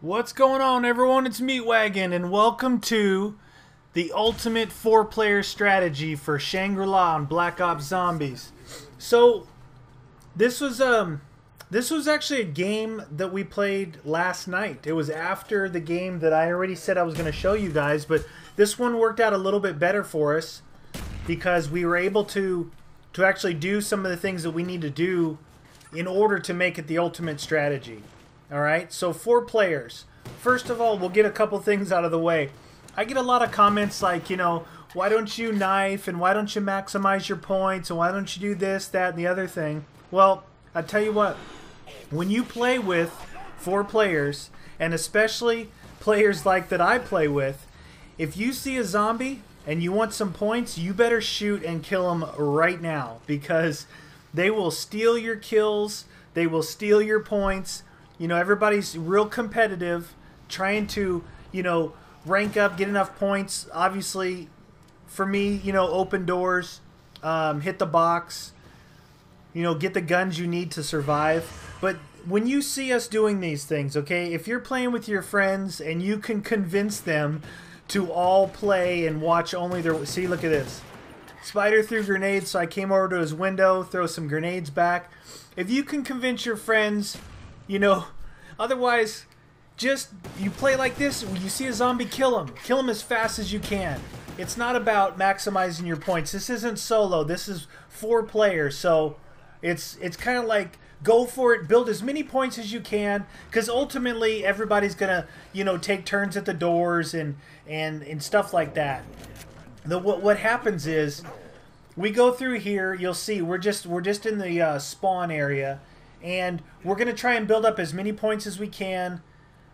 What's going on, everyone? It's Meatwagon, and welcome to the ultimate four-player strategy for Shangri on Black Ops Zombies. So, this was actually a game that we played last night. It was after the game that I already said I was going to show you guys, but this one worked out a little bit better for us because we were able to actually do some of the things that we need to do in order to make it the ultimate strategy. Alright, so 4 players. First of all, we'll get a couple things out of the way. I get a lot of comments like, you know, why don't you knife, and why don't you maximize your points, and why don't you do this, that, and the other thing. Well, I tell you what, when you play with 4 players, and especially players like that I play with, if you see a zombie and you want some points, you better shoot and kill them right now, because they will steal your kills, they will steal your points. You know, everybody's real competitive, trying to, you know, rank up, get enough points. Obviously, for me, you know, open doors, hit the box, you know, get the guns you need to survive. But when you see us doing these things, okay, if you're playing with your friends and you can convince them to all play and watch only their... See, look at this. Spider threw grenades, so I came over to his window, throw some grenades back. If you can convince your friends... You know, otherwise, just, you play like this, when you see a zombie, kill him. Kill him as fast as you can. It's not about maximizing your points. This isn't solo. This is 4 players, so it's kind of like, go for it, build as many points as you can, because ultimately, everybody's going to, you know, take turns at the doors and stuff like that. What happens is, we go through here, you'll see, we're just in the spawn area, and we're going to try and build up as many points as we can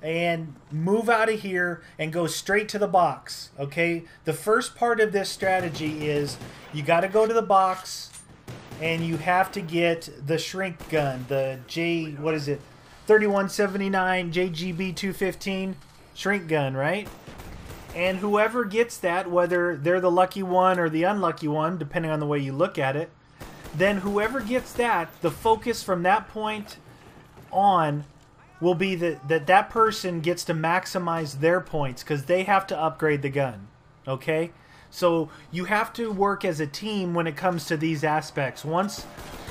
and move out of here and go straight to the box, okay? The first part of this strategy is you got to go to the box and you have to get the shrink gun, the 3179 JGB 215 shrink gun, right? And whoever gets that, whether they're the lucky one or the unlucky one, depending on the way you look at it, then whoever gets that, the focus from that point on will be that person gets to maximize their points because they have to upgrade the gun. Okay? So you have to work as a team when it comes to these aspects. Once,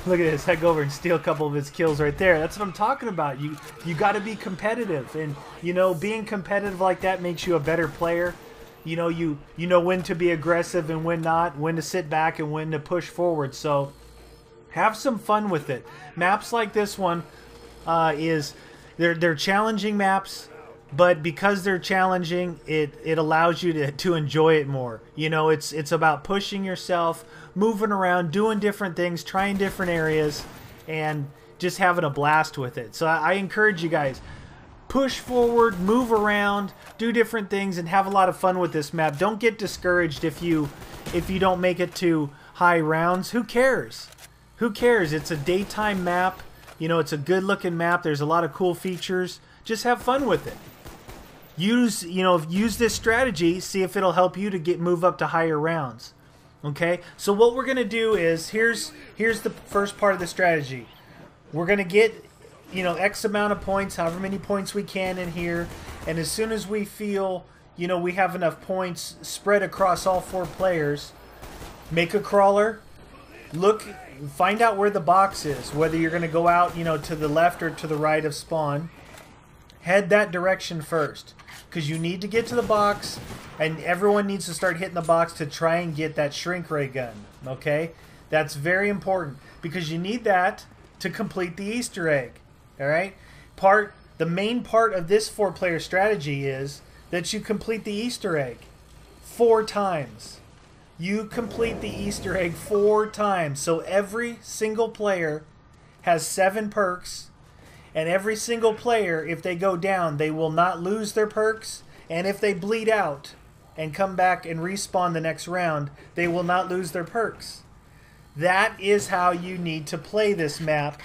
look at this, I go over and steal a couple of his kills right there. That's what I'm talking about. You got to be competitive, and you know, being competitive like that makes you a better player. You know when to be aggressive and when not, when to sit back and when to push forward. So have some fun with it. Maps like this one they're challenging maps, but because they're challenging, it allows you to enjoy it more. You know, it's about pushing yourself, moving around, doing different things, trying different areas, and just having a blast with it. So I encourage you guys, push forward, move around, do different things, and have a lot of fun with this map. Don't get discouraged if you don't make it to high rounds. Who cares? Who cares? It's a daytime map. You know, it's a good looking map. There's a lot of cool features. Just have fun with it. Use this strategy. See if it'll help you to move up to higher rounds. Okay? So what we're going to do is, here's the first part of the strategy. We're going to get, you know, X amount of points, however many points we can in here. And as soon as we feel, you know, we have enough points spread across all 4 players, make a crawler. Find out where the box is, whether you're going to go out, you know, to the left or to the right of spawn. Head that direction first, because you need to get to the box, and everyone needs to start hitting the box to try and get that shrink ray gun, okay? That's very important, because you need that to complete the Easter egg, all right? The main part of this 4-player strategy is that you complete the Easter egg 4 times. You complete the Easter egg 4 times. So every single player has 7 perks. And every single player, if they go down, they will not lose their perks. And if they bleed out and come back and respawn the next round, they will not lose their perks. That is how you need to play this map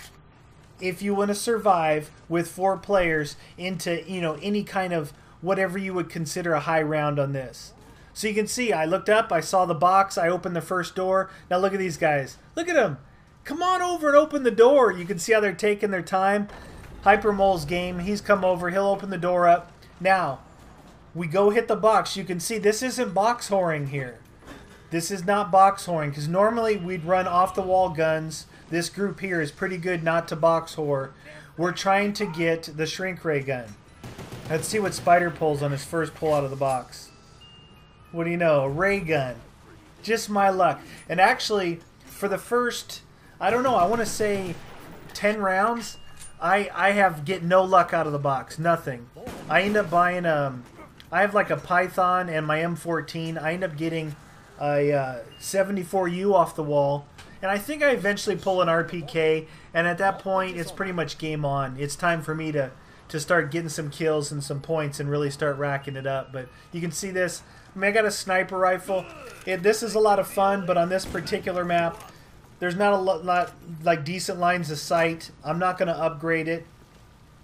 if you want to survive with 4 players into, you know, any kind of whatever you would consider a high round on this. So you can see, I looked up, I saw the box, I opened the first door. Now look at these guys. Look at them. Come on over and open the door. You can see how they're taking their time. Hyper Mole's game. He's come over. He'll open the door up. Now, we go hit the box. You can see this isn't box whoring here. This is not box whoring, because normally we'd run off-the-wall guns. This group here is pretty good not to box whore. We're trying to get the shrink ray gun. Let's see what Spider pulls on his first pull out of the box. What do you know? A ray gun. Just my luck. And actually, for the first, I don't know, I want to say 10 rounds, I get no luck out of the box. Nothing. I end up buying, I have like a Python and my M14. I end up getting a 74U off the wall. And I think I eventually pull an RPK. And at that point, it's pretty much game on. It's time for me to start getting some kills and some points and really start racking it up. But you can see this. I mean, I got a sniper rifle. This is a lot of fun, but on this particular map, there's not a lot like decent lines of sight. I'm not going to upgrade it.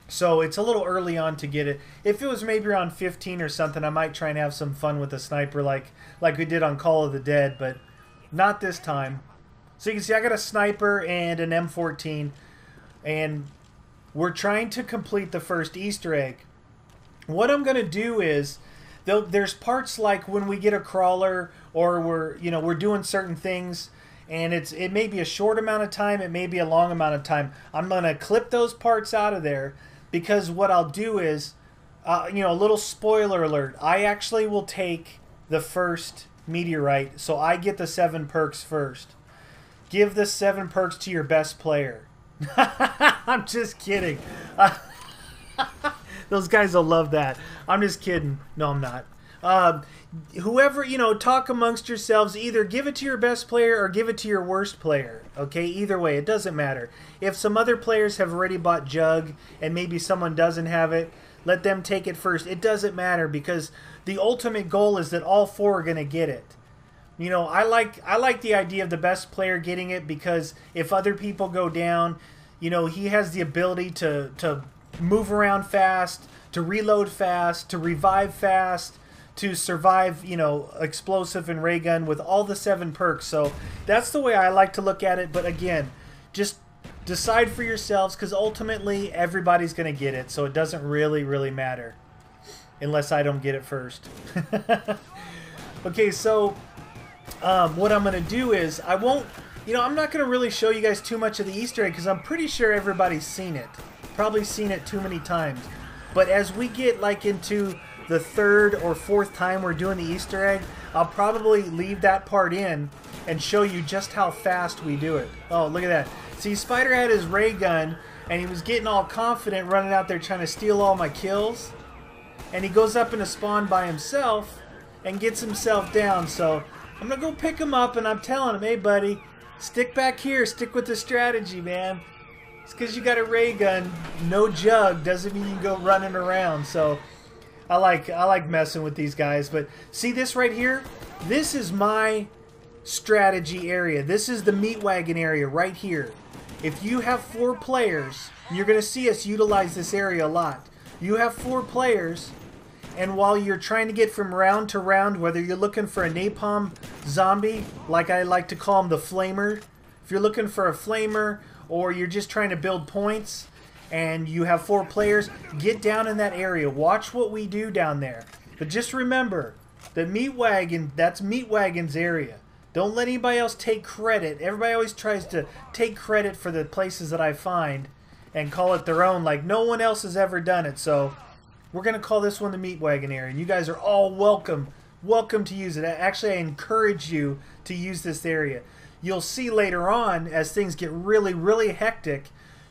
So it's a little early on to get it. If it was maybe around 15 or something, I might try and have some fun with the sniper like we did on Call of the Dead, but not this time. So you can see I got a sniper and an M14, and we're trying to complete the first Easter egg. What I'm going to do is, there's parts like when we get a crawler or we're doing certain things, and it may be a short amount of time, it may be a long amount of time. I'm going to clip those parts out of there, because what I'll do is, a little spoiler alert, I actually will take the first meteorite, so I get the 7 perks first. Give the 7 perks to your best player. I'm just kidding. Those guys will love that. I'm just kidding. No, I'm not. Whoever, talk amongst yourselves. Either give it to your best player or give it to your worst player. Okay, either way, it doesn't matter. If some other players have already bought Jug and maybe someone doesn't have it, let them take it first. It doesn't matter, because the ultimate goal is that all 4 are going to get it. I like the idea of the best player getting it, because if other people go down, he has the ability to move around fast, to reload fast, to revive fast, to survive, explosive and ray gun with all the 7 perks. So that's the way I like to look at it. But again, just decide for yourselves, because ultimately everybody's going to get it. So it doesn't really matter, unless I don't get it first. Okay, so what I'm going to do is, I'm not going to really show you guys too much of the Easter egg, because I'm pretty sure everybody's seen it. Probably seen it too many times. But as we get like into the 3rd or 4th time we're doing the Easter egg, I'll probably leave that part in and show you just how fast we do it. Oh, look at that. See, Spider had his ray gun, and he was getting all confident running out there trying to steal all my kills. And he goes up in a spawn by himself and gets himself down. So I'm going to go pick him up, and I'm telling him, hey, buddy, stick back here. Stick with the strategy, man. It's because you got a ray gun, no Jug, doesn't mean you can go running around. So I like messing with these guys. But see this right here? This is my strategy area. This is the meatwagon area right here. If you have 4 players, you're going to see us utilize this area a lot. You have 4 players, and while you're trying to get from round to round, whether you're looking for a napalm zombie, like I like to call him the flamer, if you're looking for a flamer, or you're just trying to build points, and you have 4 players, get down in that area. Watch what we do down there. But just remember, the meatwagon, that's meatwagon's area. Don't let anybody else take credit. Everybody always tries to take credit for the places that I find and call it their own, like no one else has ever done it. So we're going to call this one the meatwagon area, and you guys are all welcome to use it. Actually, I encourage you to use this area. You'll see later on, as things get really hectic,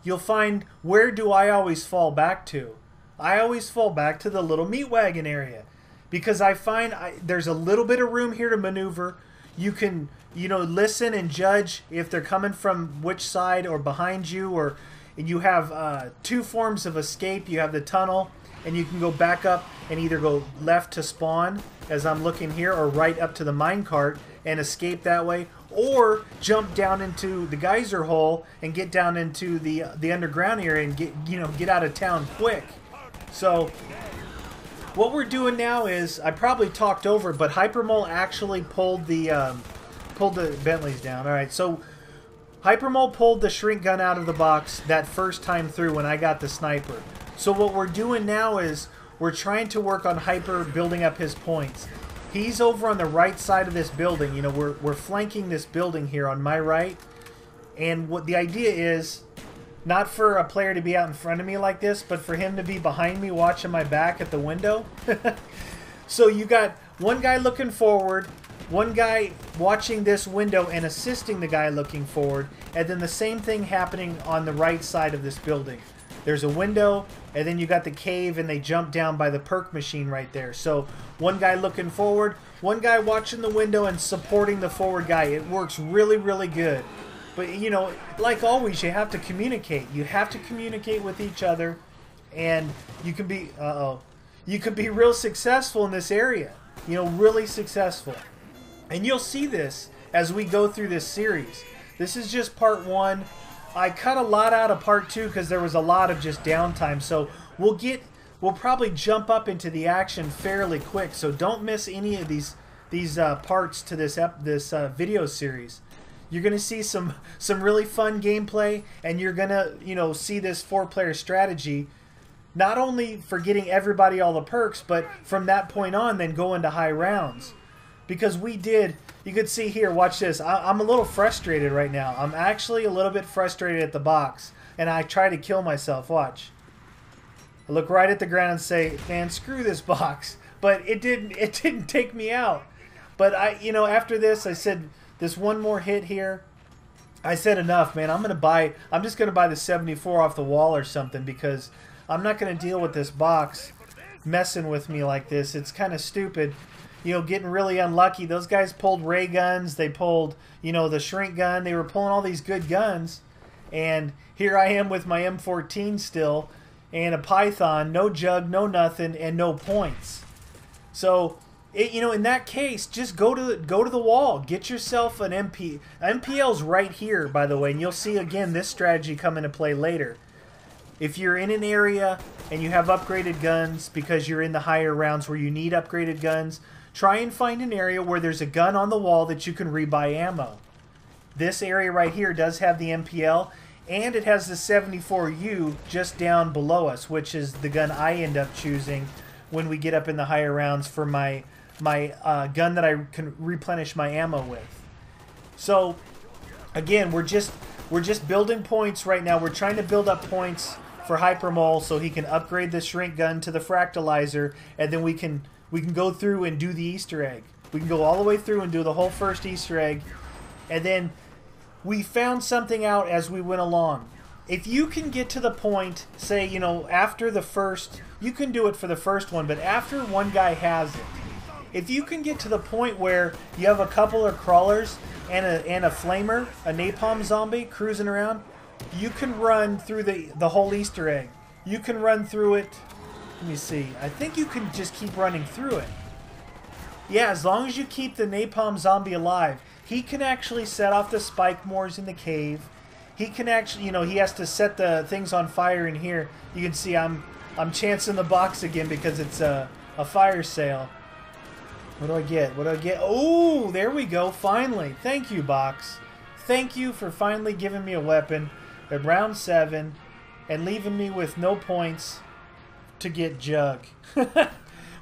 you'll find, where do I always fall back to? I always fall back to the little meatwagon area, because I find there's a little bit of room here to maneuver. You can, listen and judge if they're coming from which side or behind you, or you have 2 forms of escape. You have the tunnel, and you can go back up and either go left to spawn, as I'm looking here, or right up to the minecart and escape that way, or jump down into the geyser hole and get down into the underground area and get out of town quick. So what we're doing now is, I probably talked over, but Hypermole actually pulled the Bentleys down. All right, so Hypermole pulled the shrink gun out of the box that first time through when I got the sniper. So what we're doing now is we're trying to work on Hyper building up his points. He's over on the right side of this building. You know, we're flanking this building here on my right. And what the idea is, not for a player to be out in front of me like this, but for him to be behind me watching my back at the window. So you got one guy looking forward, one guy watching this window and assisting the guy looking forward, and then the same thing happening on the right side of this building. There's a window, and then you got the cave, and they jump down by the perk machine right there. So one guy looking forward, one guy watching the window and supporting the forward guy. It works really, really good. But, you know, like always, you have to communicate. You have to communicate with each other, and you can be, you can be real successful in this area. You know, really successful. And you'll see this as we go through this series. This is just part 1. I cut a lot out of part 2 because there was a lot of just downtime. So we'll probably jump up into the action fairly quick. So don't miss any of these parts to this video series. You're going to see some really fun gameplay, and you're going to, you know, see this 4-player strategy, not only for getting everybody all the perks, but from that point on, then go into high rounds. Because we did, you could see here, watch this. I'm a little frustrated right now. I'm actually a little bit frustrated at the box, and I try to kill myself. Watch. I look right at the ground and say, man, screw this box. But it didn't take me out. But you know, after this, I said, this one more hit here, I said enough, man. I'm just gonna buy the 74 off the wall or something, because I'm not gonna deal with this box messing with me like this. It's kind of stupid, you know, getting really unlucky. Those guys pulled ray guns, they pulled, you know, the shrink gun. They were pulling all these good guns, and here I am with my M14 still and a Python, no jug, no nothing, and no points. So, you know, in that case, just go to the wall. Get yourself an MP. MPL's right here, by the way, and you'll see again this strategy come into play later. If you're in an area and you have upgraded guns because you're in the higher rounds where you need upgraded guns, try and find an area where there's a gun on the wall that you can rebuy ammo. This area right here does have the MPL, and it has the 74U just down below us, which is the gun I end up choosing when we get up in the higher rounds for my gun that I can replenish my ammo with. So again, we're just building points right now. We're trying to build up points for Hypermole so he can upgrade the shrink gun to the fractalizer, and then we can go through and do the Easter egg. We can go all the way through and do the whole first Easter egg, and then we found something out as we went along. If you can get to the point, say, you know, after the first, you can do it for the first one, but after one guy has it, if you can get to the point where you have a couple of crawlers and a flamer, a napalm zombie cruising around, you can run through the whole Easter egg. You can run through it. Let me see. I think you can just keep running through it. Yeah, as long as you keep the napalm zombie alive. He can actually set off the spike mores in the cave. He can actually, you know, he has to set the things on fire in here. You can see I'm chancing the box again because it's a fire sale. What do I get? What do I get? Oh, there we go. Finally. Thank you, box. Thank you for finally giving me a weapon at round 7 and leaving me with no points to get jug.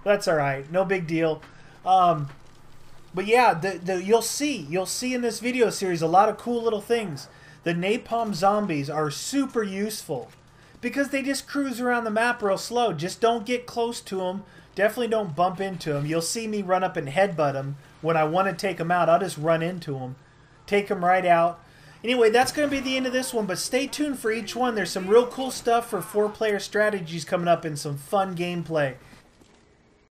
That's all right. No big deal. But yeah, you'll see in this video series a lot of cool little things. The napalm zombies are super useful because they just cruise around the map real slow. Just don't get close to them. Definitely don't bump into them. You'll see me run up and headbutt them. When I want to take them out, I'll just run into them. Take them right out. Anyway, that's going to be the end of this one, but stay tuned for each one. There's some real cool stuff for 4-player strategies coming up and some fun gameplay.